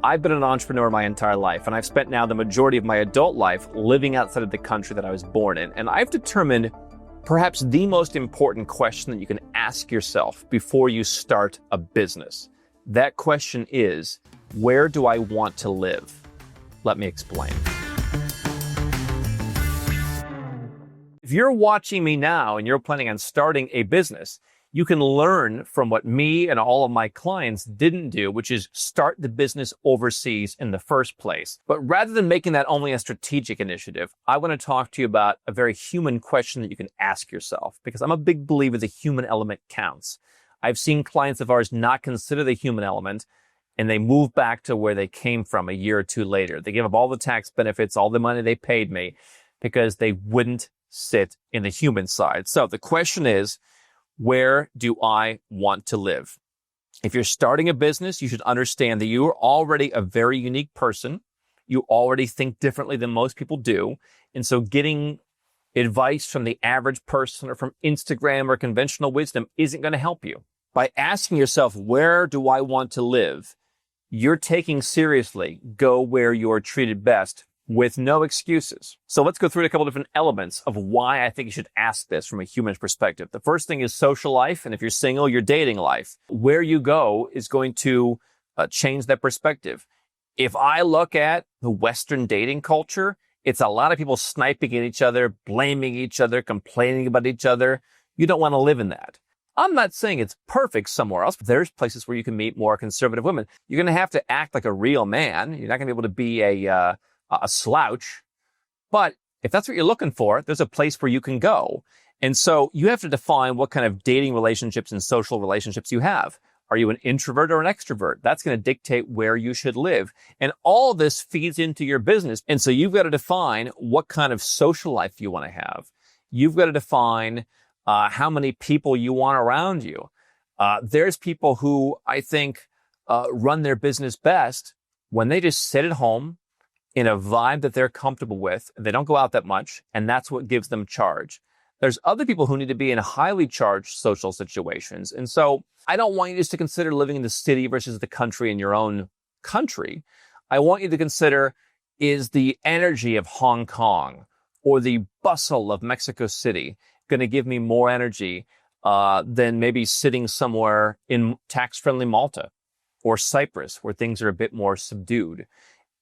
I've been an entrepreneur my entire life, and I've spent now the majority of my adult life living outside of the country that I was born in. And I've determined perhaps the most important question that you can ask yourself before you start a business. That question is, where do I want to live? Let me explain. If you're watching me now and you're planning on starting a business, you can learn from what me and all of my clients didn't do, which is start the business overseas in the first place. But rather than making that only a strategic initiative, I want to talk to you about a very human question that you can ask yourself, because I'm a big believer the human element counts. I've seen clients of ours not consider the human element, and they move back to where they came from a year or two later. They give up all the tax benefits, all the money they paid me, because they wouldn't sit in the human side. So the question is, where do I want to live? If you're starting a business, you should understand that you are already a very unique person. You already think differently than most people do. And so getting advice from the average person or from Instagram or conventional wisdom isn't going to help you. By asking yourself, where do I want to live? You're taking seriously, go where you're treated best, with no excuses. So let's go through a couple different elements of why I think you should ask this from a human perspective. The first thing is social life. And if you're single, your dating life. Where you go is going to change that perspective. If I look at the Western dating culture, it's a lot of people sniping at each other, blaming each other, complaining about each other. You don't want to live in that. I'm not saying it's perfect somewhere else, but there's places where you can meet more conservative women. You're going to have to act like a real man. You're not going to be able to be a slouch. But if that's what you're looking for, there's a place where you can go. And so you have to define what kind of dating relationships and social relationships you have. Are you an introvert or an extrovert? That's going to dictate where you should live. And all of this feeds into your business. And so you've got to define what kind of social life you want to have. You've got to define how many people you want around you. There's people who I think run their business best when they just sit at home in a vibe that they're comfortable with. They don't go out that much, and that's what gives them charge. There's other people who need to be in highly charged social situations. And so I don't want you just to consider living in the city versus the country in your own country. I want you to consider, is the energy of Hong Kong or the bustle of Mexico City going to give me more energy than maybe sitting somewhere in tax-friendly Malta or Cyprus, where things are a bit more subdued?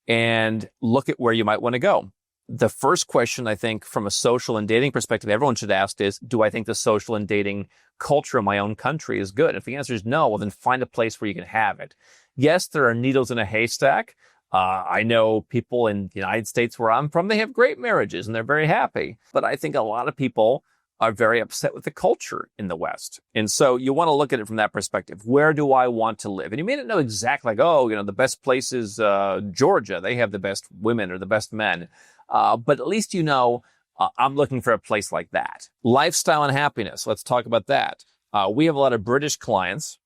And look at where you might want to go. The first question, I think, from a social and dating perspective, everyone should ask is, do I think the social and dating culture in my own country is good? If the answer is no, well, then find a place where you can have it. Yes, there are needles in a haystack. I know people in the United States where I'm from, they have great marriages and they're very happy. But I think a lot of people are very upset with the culture in the West. And so you want to look at it from that perspective. Where do I want to live? And you may not know exactly like, the best place is Georgia. They have the best women or the best men. But at least I'm looking for a place like that. Lifestyle and happiness. Let's talk about that. We have a lot of British clients.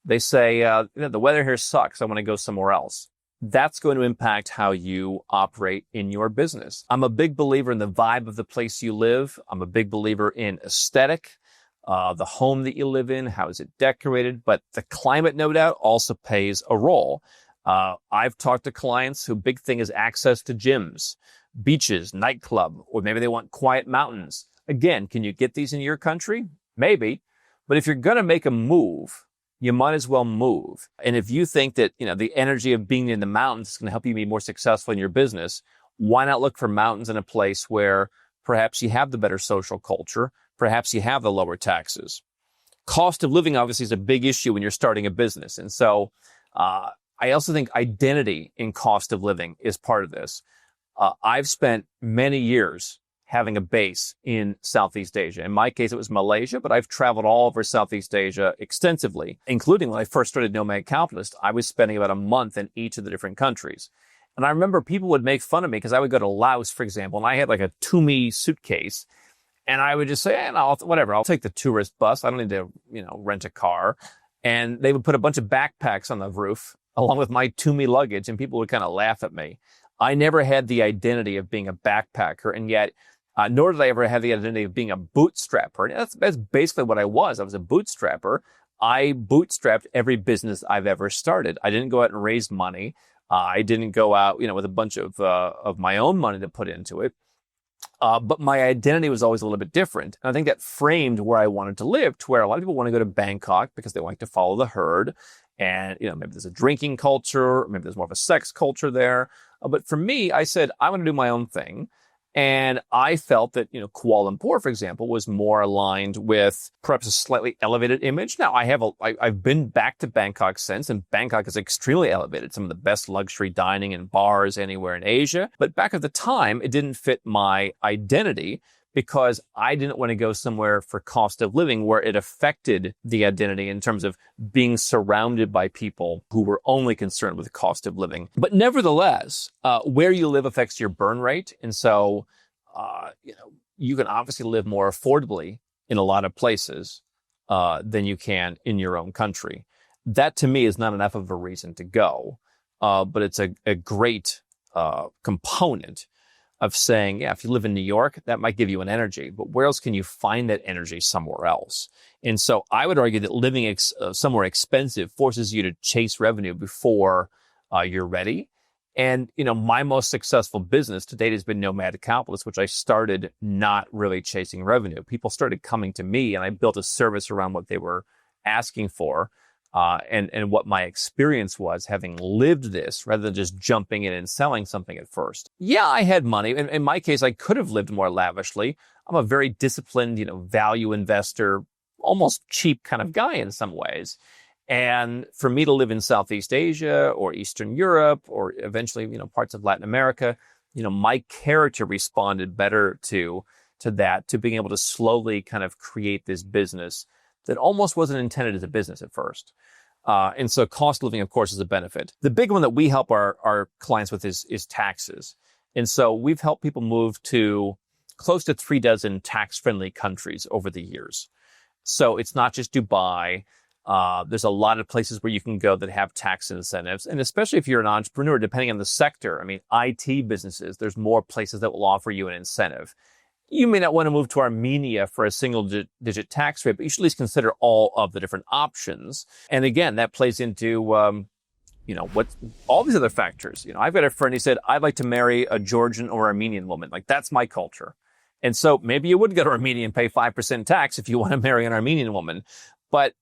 They say, the weather here sucks. I want to go somewhere else. That's going to impact how you operate in your business. I'm a big believer in the vibe of the place you live. I'm a big believer in aesthetic, the home that you live in, how is it decorated, but the climate, no doubt, also plays a role. I've talked to clients who big thing is access to gyms, beaches, nightclub, or maybe they want quiet mountains. Again, can you get these in your country? Maybe. But if you're going to make a move, you might as well move. And if you think that, the energy of being in the mountains is going to help you be more successful in your business, why not look for mountains in a place where perhaps you have the better social culture, perhaps you have the lower taxes. Cost of living obviously is a big issue when you're starting a business. And so I also think identity in cost of living is part of this. I've spent many years having a base in Southeast Asia. In my case, it was Malaysia, but I've traveled all over Southeast Asia extensively, including when I first started Nomad Capitalist. I was spending about a month in each of the different countries. And I remember people would make fun of me because I would go to Laos, for example, and I had like a Tumi suitcase. And I would just say, I'll take the tourist bus. I don't need to, rent a car. And they would put a bunch of backpacks on the roof along with my Tumi luggage, and people would kind of laugh at me. I never had the identity of being a backpacker, and yet nor did I ever have the identity of being a bootstrapper. And that's basically what I was. I was a bootstrapper. I bootstrapped every business I've ever started. I didn't go out and raise money. I didn't go out, with a bunch of my own money to put into it. But my identity was always a little bit different. And I think that framed where I wanted to live, to where a lot of people want to go to Bangkok because they like to follow the herd. And, maybe there's a drinking culture, or maybe there's more of a sex culture there. But for me, I said, I want to do my own thing. And I felt that, Kuala Lumpur, for example, was more aligned with perhaps a slightly elevated image. Now, I've been back to Bangkok since, and Bangkok is extremely elevated. Some of the best luxury dining and bars anywhere in Asia. But back at the time, it didn't fit my identity because I didn't want to go somewhere for cost of living where it affected the identity in terms of being surrounded by people who were only concerned with the cost of living. But nevertheless, where you live affects your burn rate. And so, you can obviously live more affordably in a lot of places than you can in your own country. That to me is not enough of a reason to go, but it's a great component of saying, yeah, if you live in New York, that might give you an energy, but where else can you find that energy somewhere else? And so I would argue that living somewhere expensive forces you to chase revenue before you're ready. And, my most successful business to date has been Nomad Capitalist, which I started not really chasing revenue. People started coming to me and I built a service around what they were asking for. And what my experience was having lived this rather than just jumping in and selling something at first. Yeah, I had money. In my case, I could have lived more lavishly. I'm a very disciplined, value investor, almost cheap kind of guy in some ways. And for me to live in Southeast Asia or Eastern Europe or eventually, parts of Latin America, my character responded better to that, to being able to slowly kind of create this business that almost wasn't intended as a business at first. And so cost of living, of course, is a benefit. The big one that we help our clients with is taxes. And so we've helped people move to close to 36 tax-friendly countries over the years. So it's not just Dubai. There's a lot of places where you can go that have tax incentives. And especially if you're an entrepreneur, depending on the sector, IT businesses, there's more places that will offer you an incentive. You may not want to move to Armenia for a single-digit tax rate, but you should at least consider all of the different options. And again, that plays into, what all these other factors. I've got a friend, he said, I'd like to marry a Georgian or Armenian woman. Like, that's my culture. And so maybe you would go to Armenia and pay 5% tax if you want to marry an Armenian woman. But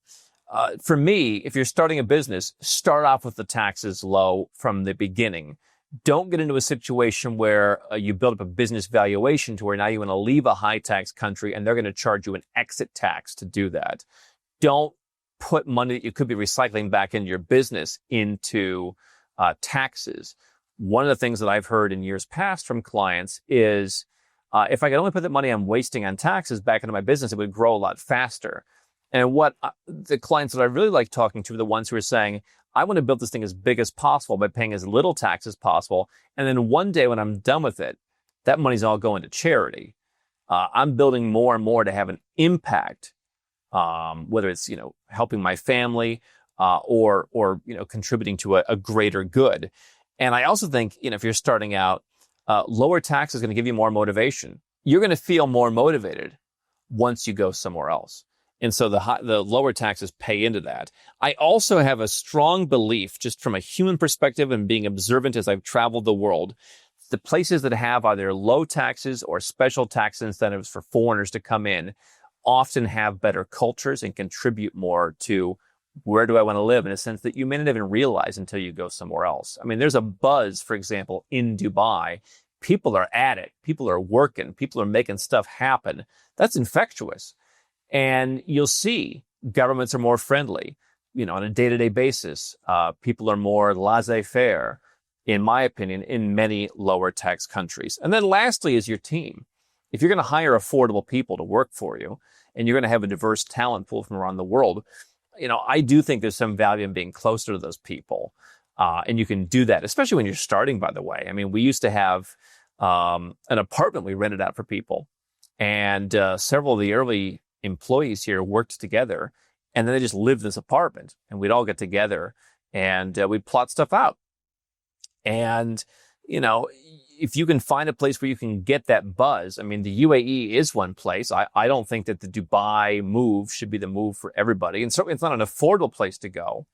for me, if you're starting a business, start off with the taxes low from the beginning. Don't get into a situation where you build up a business valuation to where now you want to leave a high tax country and they're going to charge you an exit tax to do that. Don't put money that you could be recycling back into your business into taxes. One of the things that I've heard in years past from clients is if I could only put that money I'm wasting on taxes back into my business, it would grow a lot faster. And what the clients that I really like talking to are the ones who are saying, I want to build this thing as big as possible by paying as little tax as possible. And then one day when I'm done with it, that money's all going to charity. I'm building more and more to have an impact, whether it's, helping my family, or contributing to a greater good. And I also think, if you're starting out, lower tax is going to give you more motivation. You're going to feel more motivated once you go somewhere else. And so the lower taxes pay into that. I also have a strong belief, just from a human perspective and being observant as I've traveled the world, the places that have either low taxes or special tax incentives for foreigners to come in often have better cultures and contribute more to where do I want to live, in a sense that you may not even realize until you go somewhere else. There's a buzz, for example, in Dubai. People are at it. People are working. People are making stuff happen. That's infectious. And you'll see governments are more friendly, on a day-to-day basis. People are more laissez-faire, in my opinion, in many lower tax countries. And then lastly is your team. If you're going to hire affordable people to work for you, and you're going to have a diverse talent pool from around the world, I do think there's some value in being closer to those people. And you can do that, especially when you're starting, by the way. We used to have an apartment we rented out for people. And several of the early employees here worked together, and then they just lived in this apartment, and we'd all get together and we'd plot stuff out. And, if you can find a place where you can get that buzz, the UAE is one place. I don't think that the Dubai move should be the move for everybody. And certainly it's not an affordable place to go.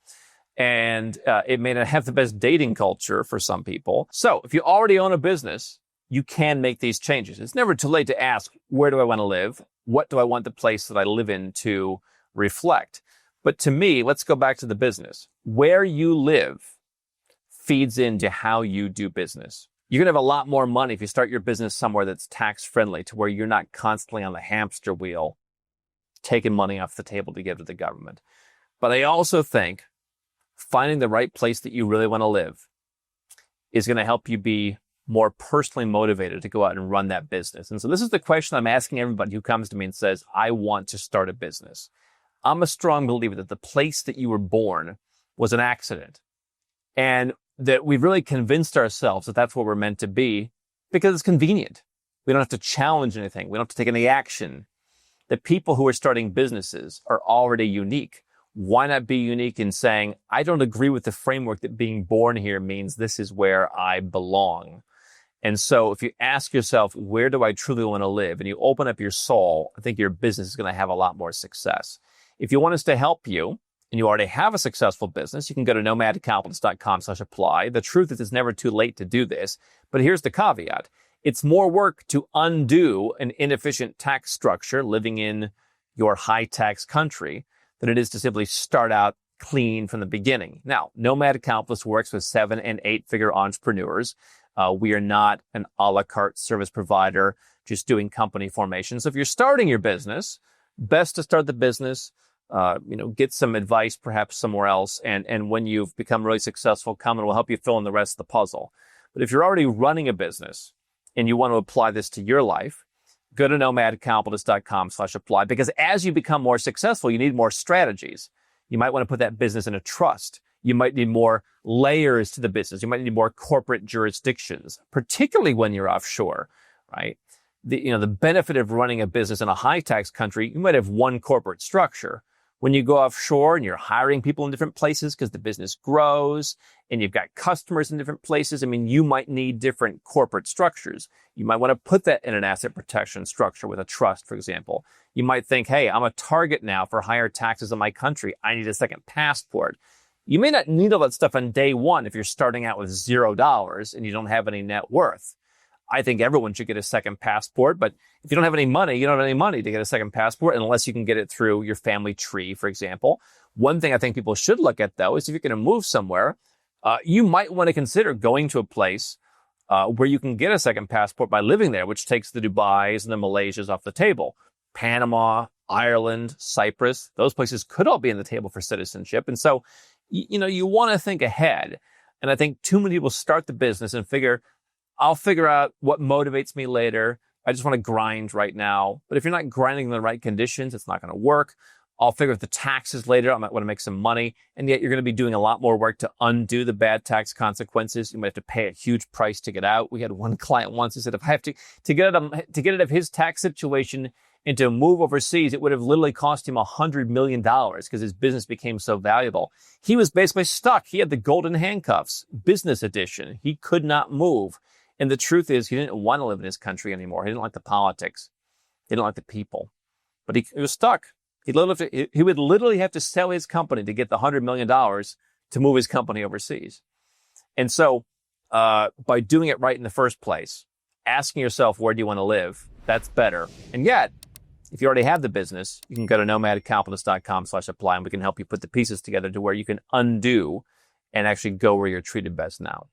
And it may not have the best dating culture for some people. So if you already own a business, you can make these changes. It's never too late to ask, where do I want to live? What do I want the place that I live in to reflect? But to me, let's go back to the business. Where you live feeds into how you do business. You're going to have a lot more money if you start your business somewhere that's tax friendly, to where you're not constantly on the hamster wheel taking money off the table to give to the government. But I also think finding the right place that you really want to live is going to help you be more personally motivated to go out and run that business. And so this is the question I'm asking everybody who comes to me and says, I want to start a business. I'm a strong believer that the place that you were born was an accident, and that we've really convinced ourselves that that's where we're meant to be because it's convenient. We don't have to challenge anything. We don't have to take any action. The people who are starting businesses are already unique. Why not be unique in saying, I don't agree with the framework that being born here means this is where I belong. And so if you ask yourself, where do I truly want to live? And you open up your soul, I think your business is going to have a lot more success. If you want us to help you, and you already have a successful business, you can go to nomadcapitalist.com/apply. The truth is, it's never too late to do this. But here's the caveat. It's more work to undo an inefficient tax structure living in your high tax country than it is to simply start out clean from the beginning. Now, Nomad Capitalist works with 7- and 8-figure entrepreneurs. We are not an a la carte service provider just doing company formation. So if you're starting your business, best to start the business, get some advice perhaps somewhere else. And when you've become really successful, come and we'll help you fill in the rest of the puzzle. But if you're already running a business and you want to apply this to your life, go to nomadcapitalist.com/apply, because as you become more successful, you need more strategies. You might want to put that business in a trust. You might need more layers to the business. You might need more corporate jurisdictions, particularly when you're offshore, right? The benefit of running a business in a high tax country, you might have one corporate structure. When you go offshore and you're hiring people in different places because the business grows and you've got customers in different places, you might need different corporate structures. You might want to put that in an asset protection structure with a trust, for example. You might think, hey, I'm a target now for higher taxes in my country. I need a second passport. You may not need all that stuff on day one if you're starting out with $0 and you don't have any net worth. I think everyone should get a second passport, but if you don't have any money, you don't have any money to get a second passport unless you can get it through your family tree, for example. One thing I think people should look at, though, is if you're going to move somewhere, you might want to consider going to a place where you can get a second passport by living there, which takes the Dubais and the Malaysias off the table. Panama, Ireland, Cyprus, those places could all be on the table for citizenship. And so, you want to think ahead. And I think too many people start the business and figure, I'll figure out what motivates me later. I just want to grind right now. But if you're not grinding in the right conditions, it's not going to work. I'll figure out the taxes later. I might want to make some money. And yet you're going to be doing a lot more work to undo the bad tax consequences. You might have to pay a huge price to get out. We had one client once who said, if I have to get out of his tax situation and to move overseas, it would have literally cost him $100 million because his business became so valuable. He was basically stuck. He had the golden handcuffs, business edition. He could not move. And the truth is, he didn't want to live in his country anymore. He didn't like the politics. He didn't like the people. But he was stuck. He would literally have to sell his company to get the $100 million to move his company overseas. And so by doing it right in the first place, asking yourself, where do you want to live? That's better. And yet, if you already have the business, you can go to nomadcapitalist.com/apply, and we can help you put the pieces together to where you can undo and actually go where you're treated best now.